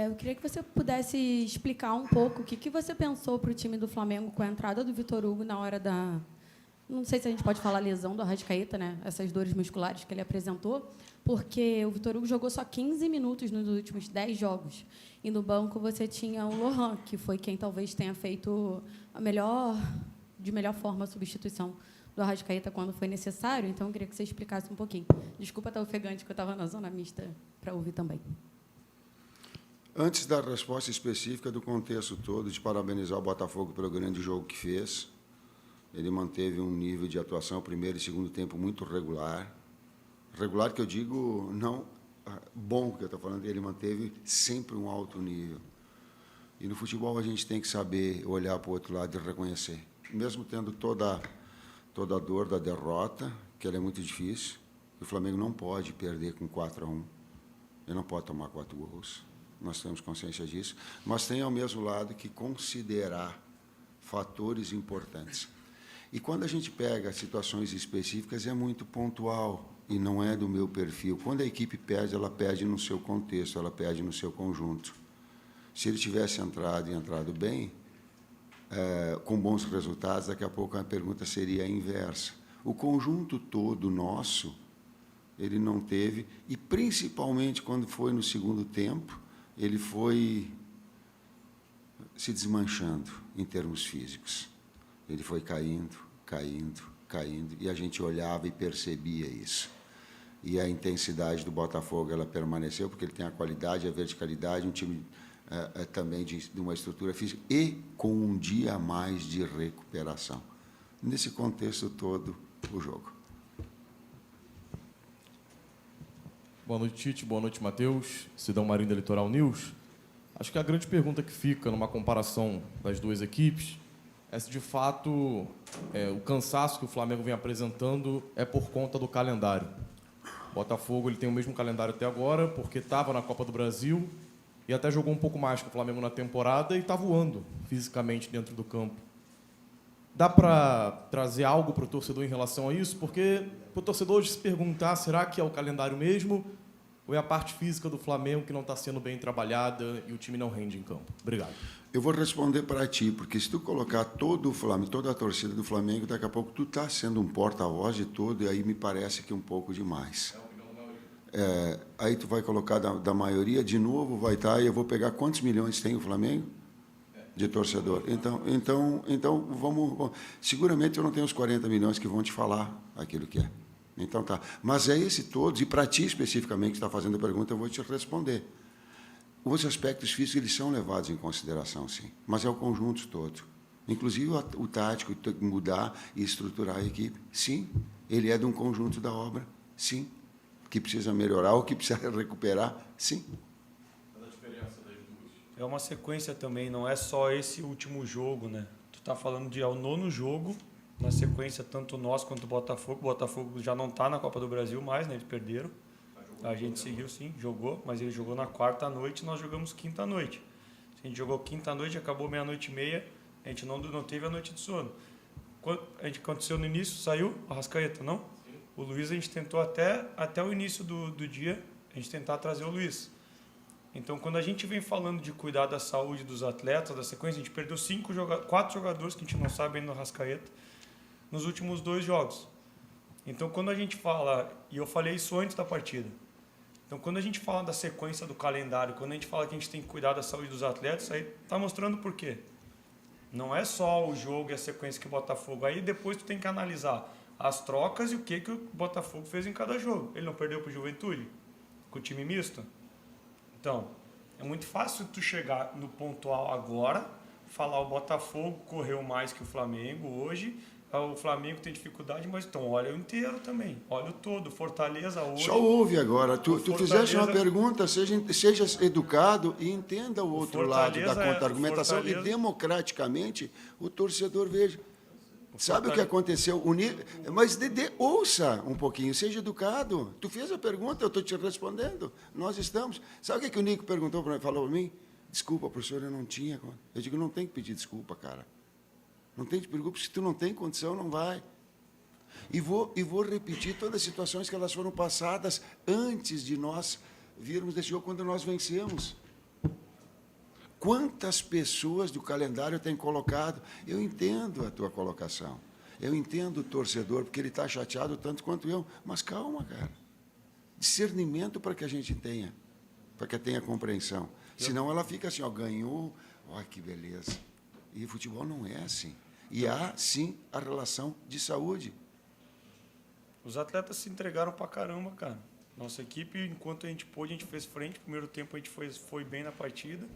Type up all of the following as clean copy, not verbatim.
Eu queria que você pudesse explicar um pouco o que você pensou para o time do Flamengo com a entrada do Vitor Hugo na hora da... Não sei se a gente pode falar lesão do Arrascaeta, né? Essas dores musculares que ele apresentou, porque o Vitor Hugo jogou só 15 minutos nos últimos 10 jogos. E no banco você tinha o Lohan, que foi quem talvez tenha feito de melhor forma a substituição do Arrascaeta quando foi necessário. Então, eu queria que você explicasse um pouquinho. Desculpa estar ofegante, que eu estava na zona mista para ouvir também. Antes da resposta específica do contexto todo, de parabenizar o Botafogo pelo grande jogo que fez, ele manteve um nível de atuação, primeiro e segundo tempo, muito regular. Regular, que eu digo, não bom, que eu estou falando, ele manteve sempre um alto nível. E no futebol a gente tem que saber olhar para o outro lado e reconhecer. Mesmo tendo toda a dor da derrota, que ela é muito difícil, o Flamengo não pode perder com 4-1. Ele não pode tomar 4 gols. Nós temos consciência disso. Mas tem, ao mesmo lado, que considerar fatores importantes. E quando a gente pega situações específicas, é muito pontual e não é do meu perfil. Quando a equipe perde, ela perde no seu contexto, ela perde no seu conjunto. Se ele tivesse entrado bem, com bons resultados, daqui a pouco a pergunta seria a inversa. O conjunto todo nosso, ele não teve, e principalmente quando foi no segundo tempo, ele foi se desmanchando em termos físicos. Ele foi caindo, e a gente olhava e percebia isso. E a intensidade do Botafogo, ela permaneceu, porque ele tem a qualidade, a verticalidade, um time também de uma estrutura física, e com um dia a mais de recuperação. Nesse contexto todo, o jogo. Boa noite, Tite. Boa noite, Matheus. Sidão Marinho da Litoral News. Acho que a grande pergunta que fica numa comparação das duas equipes é se, de fato, o cansaço que o Flamengo vem apresentando é por conta do calendário. O Botafogo ele tem o mesmo calendário até agora, porque estava na Copa do Brasil e até jogou um pouco mais que o Flamengo na temporada e está voando fisicamente dentro do campo. Dá para trazer algo para o torcedor em relação a isso? Porque para o torcedor hoje se perguntar, será que é o calendário mesmo ou é a parte física do Flamengo que não está sendo bem trabalhada e o time não rende em campo? Obrigado. Eu vou responder para ti, porque se tu colocar todo o Flamengo, toda a torcida do Flamengo, daqui a pouco tu está sendo um porta-voz de tudo, e aí me parece que um pouco demais. Aí tu vai colocar da maioria, de novo vai estar, e eu vou pegar quantos milhões tem o Flamengo? De torcedor. Então vamos... Seguramente eu não tenho os 40 milhões que vão te falar aquilo que é. Então tá. Mas é esse todos, e para ti especificamente que está fazendo a pergunta, eu vou te responder. Os aspectos físicos eles são levados em consideração, sim, mas é o conjunto todo. Inclusive o tático, tem que mudar e estruturar a equipe, sim. Ele é de um conjunto da obra, sim. Que precisa melhorar ou que precisa recuperar, sim. É uma sequência também, não é só esse último jogo, né? Tu está falando de ao 9º jogo, na sequência, tanto nós quanto o Botafogo. O Botafogo já não está na Copa do Brasil mais, né? Eles perderam. A gente seguiu, sim, jogou, mas ele jogou na quarta noite e nós jogamos quinta noite. A gente jogou quinta noite, acabou meia-noite e meia, a gente não teve a noite de sono. A gente aconteceu no início, saiu o Arrascaeta, não? Sim. O Luiz a gente tentou até o início do dia, a gente tentar trazer o Luiz. Então, quando a gente vem falando de cuidar da saúde dos atletas, da sequência, a gente perdeu 4 jogadores que a gente não sabe ainda no Arrascaeta nos últimos 2 jogos. Então, quando a gente fala, e eu falei isso antes da partida, então, quando a gente fala da sequência do calendário, quando a gente fala que a gente tem que cuidar da saúde dos atletas, isso aí está mostrando por quê. Não é só o jogo e a sequência que o Botafogo... Aí depois tu tem que analisar as trocas e o que o Botafogo fez em cada jogo. Ele não perdeu para o Juventude? Com o time misto? Então, é muito fácil tu chegar no pontual agora, falar o Botafogo correu mais que o Flamengo hoje... O Flamengo tem dificuldade, mas então olha o inteiro também, olha o todo. Fortaleza hoje... Só ouve agora. Tu fizeste uma pergunta, seja educado e entenda o outro lado da contra-argumentação e democraticamente o torcedor veja. Sabe o que aconteceu? Mas ouça um pouquinho, seja educado. Tu fez a pergunta, eu estou te respondendo. Nós estamos. Sabe o que o Nico perguntou para mim, falou para mim? Desculpa, professor, eu não tinha. Eu digo, não tem que pedir desculpa, cara. Não tem de preocupe, se tu não tem condição, não vai. E vou repetir todas as situações que elas foram passadas antes de nós virmos desse jogo, quando nós vencemos. Quantas pessoas do calendário tem colocado? Eu entendo a tua colocação. Eu entendo o torcedor, porque ele está chateado tanto quanto eu. Mas calma, cara. Discernimento para que a gente tenha, para que tenha compreensão. Senão ela fica assim, ó, ganhou, ó, que beleza. E futebol não é assim. E há, sim, a relação de saúde. Os atletas se entregaram pra caramba, cara. Nossa equipe, enquanto a gente pôde, a gente fez frente. Primeiro tempo a gente foi bem na partida.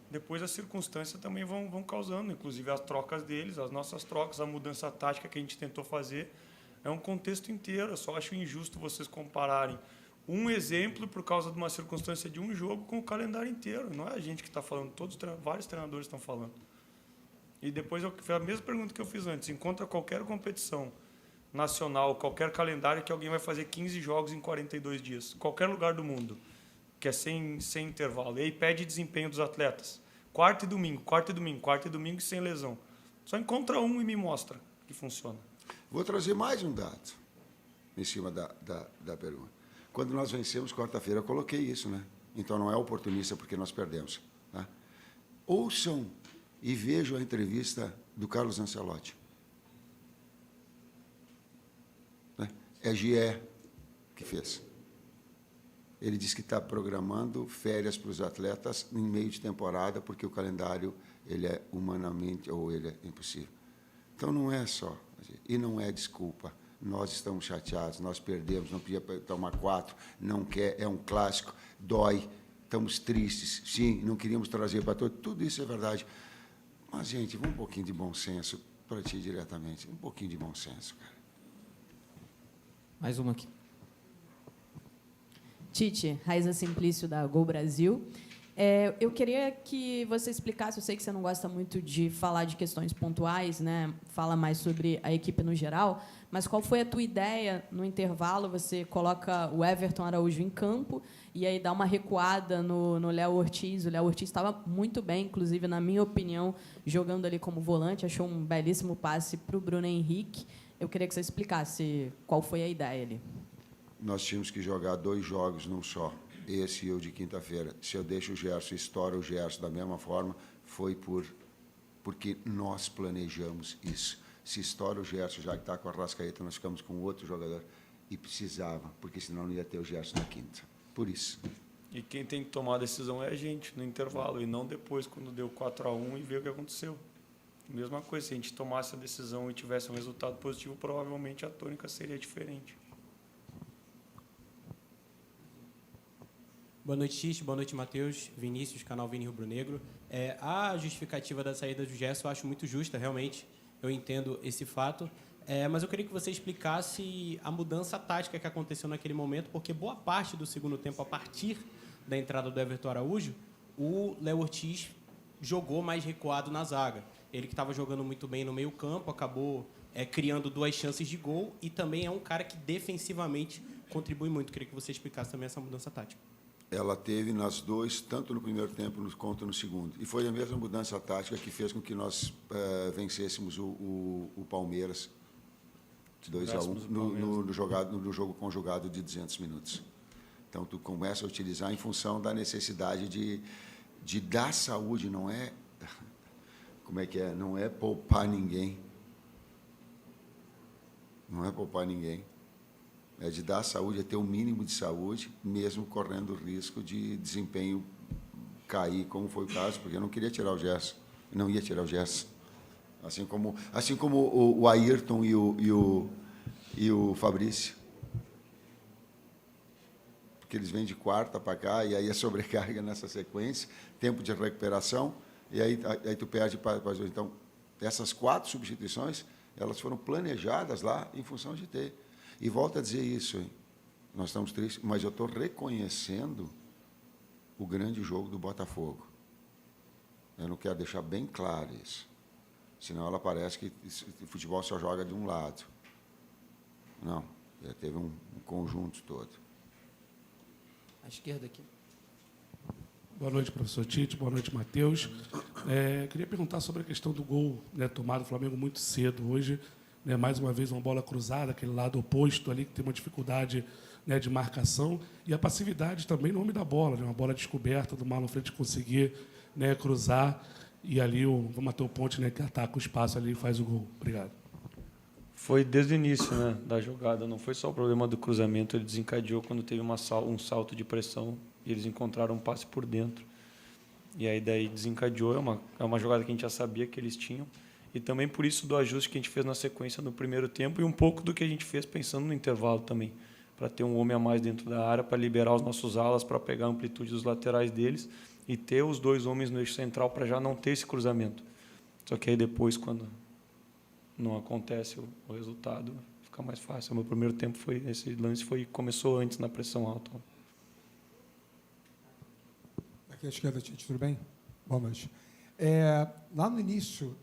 Depois as circunstâncias também vão causando, inclusive as trocas deles, as nossas trocas, a mudança tática que a gente tentou fazer. É um contexto inteiro. Eu só acho injusto vocês compararem um exemplo por causa de uma circunstância de um jogo com o calendário inteiro. Não é a gente que está falando, vários treinadores estão falando. E depois eu fiz a mesma pergunta que eu fiz antes. Encontra qualquer competição nacional, qualquer calendário que alguém vai fazer 15 jogos em 42 dias. Qualquer lugar do mundo, que é sem intervalo. E aí pede desempenho dos atletas. Quarta e domingo, quarta e domingo, quarta e domingo sem lesão. Só encontra um e me mostra que funciona. Vou trazer mais um dado em cima da pergunta. Quando nós vencemos quarta-feira, eu coloquei isso, né? Então não é oportunista porque nós perdemos. Tá? Ouçam e vejam a entrevista do Carlos Ancelotti. Né? É GE que fez. Ele disse que está programando férias para os atletas em meio de temporada, porque o calendário ele é humanamente, ou ele é impossível. Então não é só, e não é desculpa. Nós estamos chateados, nós perdemos, não podia tomar 4, não quer, é um clássico, dói, estamos tristes, sim, não queríamos trazer para todos, tudo isso é verdade. Mas, gente, um pouquinho de bom senso para ti diretamente, um pouquinho de bom senso, cara. Mais uma aqui. Tite, Raiza Simplício, da Gol Brasil. Eu queria que você explicasse, eu sei que você não gosta muito de falar de questões pontuais, né? Fala mais sobre a equipe no geral, mas qual foi a tua ideia no intervalo? Você coloca o Everton Araújo em campo e aí dá uma recuada no Léo Ortiz. O Léo Ortiz estava muito bem, inclusive, na minha opinião, jogando ali como volante, achou um belíssimo passe para o Bruno Henrique. Eu queria que você explicasse qual foi a ideia ali. Nós tínhamos que jogar 2 jogos num só, esse e o de quinta-feira. Se eu deixo o Gerson, estoura o Gerson da mesma forma, foi porque nós planejamos isso. Se estoura o Gerson, já que está com a Arrascaeta, nós ficamos com outro jogador. E precisava, porque senão não ia ter o Gerson na quinta. Por isso. E quem tem que tomar a decisão é a gente, no intervalo, e não depois, quando deu 4-1 e ver o que aconteceu. Mesma coisa, se a gente tomasse a decisão e tivesse um resultado positivo, provavelmente a tônica seria diferente. Boa noite, Tite. Boa noite, Matheus. Vinícius, canal Vini Rubro Negro. A justificativa da saída do Gerson eu acho muito justa, realmente. Eu entendo esse fato. Mas eu queria que você explicasse a mudança tática que aconteceu naquele momento, porque boa parte do segundo tempo, a partir da entrada do Everton Araújo, o Léo Ortiz jogou mais recuado na zaga. Ele que estava jogando muito bem no meio-campo, acabou criando 2 chances de gol e também é um cara que defensivamente contribui muito. Eu queria que você explicasse também essa mudança tática. Ela teve nas 2, tanto no primeiro tempo quanto no segundo. E foi a mesma mudança tática que fez com que nós vencêssemos o Palmeiras de 2-1 no jogo conjugado de 200 minutos. Então, tu começa a utilizar em função da necessidade de dar saúde, não é... Como é que é? Não é poupar ninguém. Não é poupar ninguém. É de dar saúde, é ter o mínimo de saúde, mesmo correndo o risco de desempenho cair, como foi o caso, porque eu não queria tirar o Gerson, não ia tirar o Gerson. Assim como o Ayrton e o Fabrício. Porque eles vêm de quarta para cá, e aí a sobrecarga nessa sequência, tempo de recuperação, e aí tu perde para... Então, essas 4 substituições, elas foram planejadas lá em função de ter. E volto a dizer isso, hein? Nós estamos tristes, mas eu estou reconhecendo o grande jogo do Botafogo. Eu não quero deixar bem claro isso. Senão ela parece que o futebol só joga de um lado. Não, teve um conjunto todo. À esquerda aqui. Boa noite, professor Tite. Boa noite, Matheus. Queria perguntar sobre a questão do gol, né, tomado do Flamengo muito cedo hoje. Mais uma vez, uma bola cruzada, aquele lado oposto ali, que tem uma dificuldade né, de marcação, e a passividade também no homem da bola, né, uma bola descoberta do Marlon Freitas conseguir, né, cruzar, e ali o Matheus Ponte, né, que ataca o espaço ali e faz o gol. Obrigado. Foi desde o início, né, da jogada. Não foi só o problema do cruzamento. Ele desencadeou quando teve um salto de pressão e eles encontraram um passe por dentro. E aí daí desencadeou. É uma jogada que a gente já sabia que eles tinham. E também por isso do ajuste que a gente fez na sequência no primeiro tempo e um pouco do que a gente fez pensando no intervalo também. Para ter um homem a mais dentro da área, para liberar os nossos alas, para pegar a amplitude dos laterais deles e ter os 2 homens no eixo central para já não ter esse cruzamento. Só que aí depois, quando não acontece o resultado, fica mais fácil. O meu primeiro tempo esse lance começou antes na pressão alta. Aqui à esquerda, Tite, tudo bem? Boa noite. Lá no início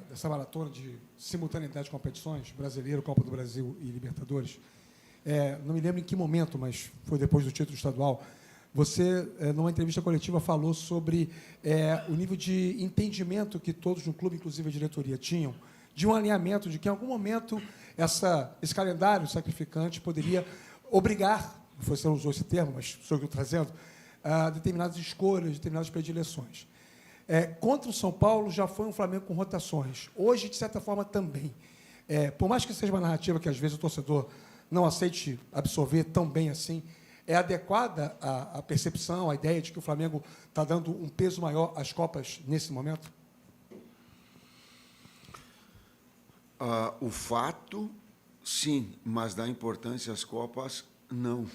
dessa maratona de simultaneidade de competições, Brasileiro, Copa do Brasil e Libertadores, não me lembro em que momento, mas foi depois do título estadual, você, numa entrevista coletiva, falou sobre o nível de entendimento que todos no clube, inclusive a diretoria, tinham de um alinhamento, de que em algum momento esse calendário sacrificante poderia obrigar, você não usou esse termo, mas sou eu que estou trazendo, a determinadas escolhas, determinadas predileções. Contra o São Paulo já foi um Flamengo com rotações. Hoje, de certa forma, também. Por mais que seja uma narrativa que, às vezes, o torcedor não aceite absorver tão bem assim, é adequada a percepção, a ideia de que o Flamengo está dando um peso maior às Copas nesse momento? O fato, sim, mas da importância às Copas, não.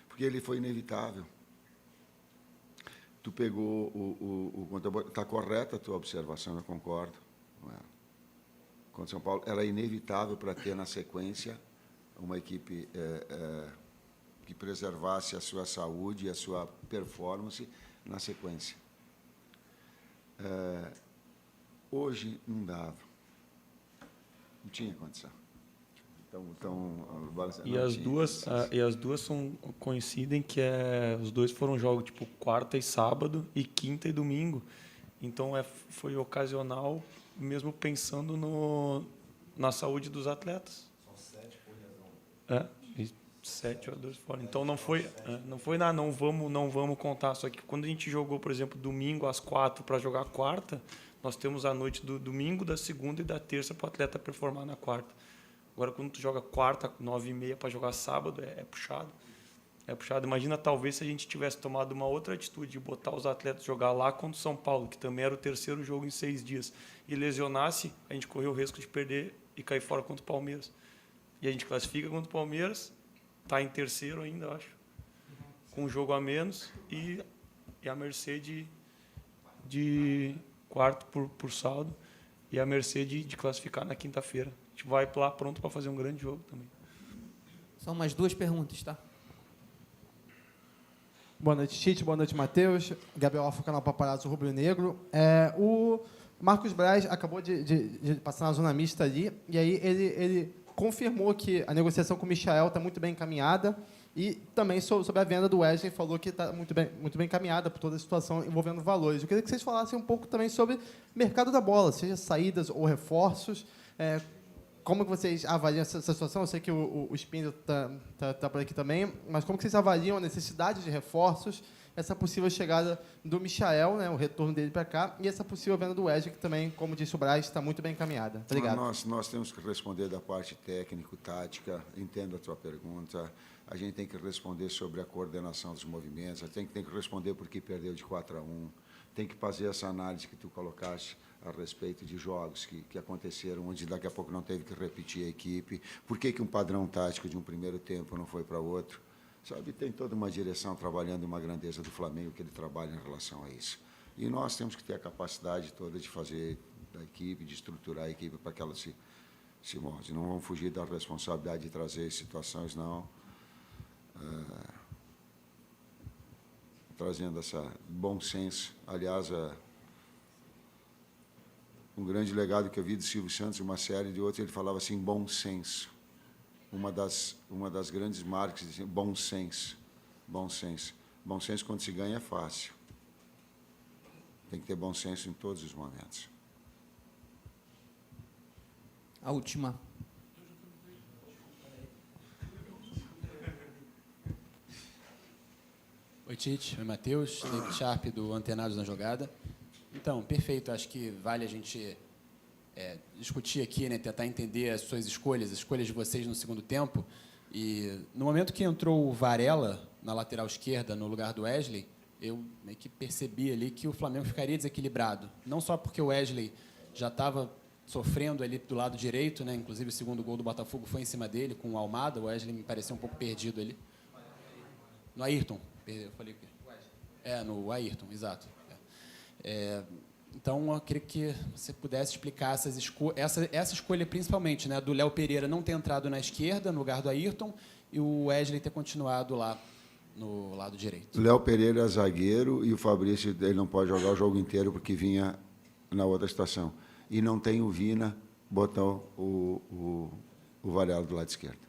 Porque ele foi inevitável. Tu pegou está correta a tua observação, eu concordo. Contra São Paulo, era inevitável para ter na sequência uma equipe que preservasse a sua saúde e a sua performance na sequência. Hoje não dava. Não tinha condição. E as duas coincidem que os dois foram jogos tipo quarta e sábado e quinta e domingo. Então foi ocasional, mesmo pensando na saúde dos atletas. São 7 por lesão. E 7 jogadores fora. Então não foi nada, não vamos contar. Só que quando a gente jogou, por exemplo, domingo às 4 para jogar quarta, nós temos a noite do domingo, da segunda e da terça para o atleta performar na quarta. Agora, quando tu joga quarta, 9h30 para jogar sábado, é puxado. É puxado. Imagina, talvez, se a gente tivesse tomado uma outra atitude de botar os atletas jogar lá contra o São Paulo, que também era o terceiro jogo em 6 dias, e lesionasse, a gente correu o risco de perder e cair fora contra o Palmeiras. E a gente classifica contra o Palmeiras, está em terceiro ainda, acho, com um jogo a menos e a mercê de quarto por saldo e a mercê de classificar na quinta-feira. A gente vai lá pronto para fazer um grande jogo também. São mais 2 perguntas, tá? Boa noite, Tite. Boa noite, Matheus. Gabriel Alfa, canal Paparazzo Rubro Negro. O Marcos Braz acabou de passar na zona mista ali, e aí ele confirmou que a negociação com o Michael está muito bem encaminhada e também sobre a venda do Wesley, falou que está muito bem encaminhada por toda a situação envolvendo valores. Eu queria que vocês falassem um pouco também sobre o mercado da bola, seja saídas ou reforços. Como que vocês avaliam essa situação? Eu sei que o Espíndola está por aqui também, mas como que vocês avaliam a necessidade de reforços, essa possível chegada do Michael, né, o retorno dele para cá, e essa possível venda do Wesley, que também, como disse o Braz, está muito bem encaminhada. Obrigado. Nós temos que responder da parte técnico-tática, entendo a tua pergunta. A gente tem que responder sobre a coordenação dos movimentos, tem que responder por que perdeu de 4-1, tem que fazer essa análise que tu colocaste a respeito de jogos que aconteceram, onde daqui a pouco não teve que repetir a equipe, por que um padrão tático de um primeiro tempo não foi para outro. Sabe, tem toda uma direção trabalhando uma grandeza do Flamengo que ele trabalha em relação a isso. E nós temos que ter a capacidade toda de fazer da equipe, de estruturar a equipe para que ela se molde. Não vamos fugir da responsabilidade de trazer situações, não. Trazendo essa bom senso. Aliás, um grande legado que eu vi de Silvio Santos, uma série de outros, ele falava assim, bom senso. Uma das grandes marcas, assim, bom senso. Bom senso. Bom senso, quando se ganha, é fácil. Tem que ter bom senso em todos os momentos. A última. Oi, Tite. Oi, Matheus. David Sharp, do Antenados na Jogada. Então, perfeito. Acho que vale a gente discutir aqui, né, tentar entender as suas escolhas, as escolhas de vocês no segundo tempo. E no momento que entrou o Varela na lateral esquerda, no lugar do Wesley, eu meio que percebi ali que o Flamengo ficaria desequilibrado. Não só porque o Wesley já estava sofrendo ali do lado direito, né? Inclusive o segundo gol do Botafogo foi em cima dele, com o Almada. O Wesley me pareceu um pouco perdido ali. No Ayrton. Eu falei o quê? No Ayrton, exato. Então, eu queria que você pudesse explicar essa escolha, principalmente, né, do Léo Pereira não ter entrado na esquerda, no lugar do Ayrton, e o Wesley ter continuado lá no lado direito. O Léo Pereira é zagueiro e o Fabrício ele não pode jogar o jogo inteiro porque vinha na outra estação. E não tem o Vina botar o Varela do lado esquerdo.